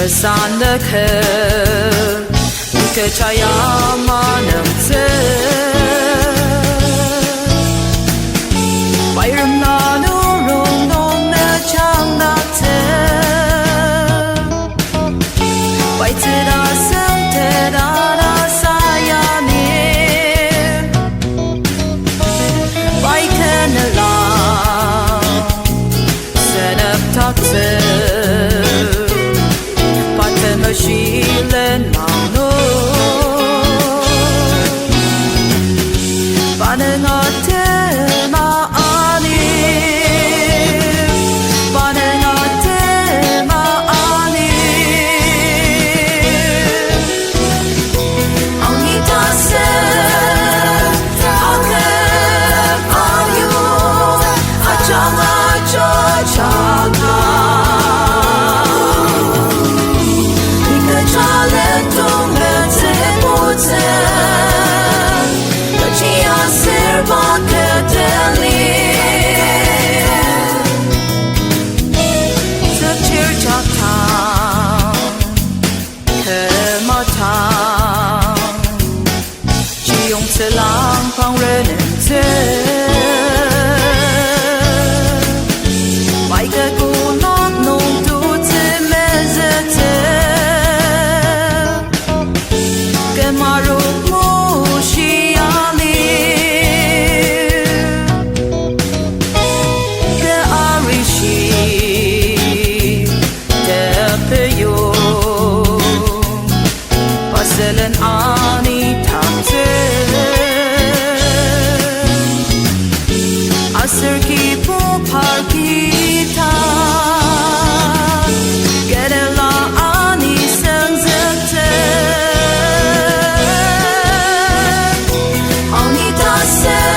SANNUKER Kecaya manamtı Bayramda nurun donne çandaktı Baytıda sımtıda sayanir Baykınla senep taktı Shilen mano Banengate maani Banengate maani Angitase Akem ayu Achanga chochanga Sẽ lang phong rên thế bài ca cô nót nông tu thế mê dê thế cái mà ru mô shi ali cái arishi te pe yo paselen ani tham thế Asır ki bu parkita Gerela ani senzete Anita se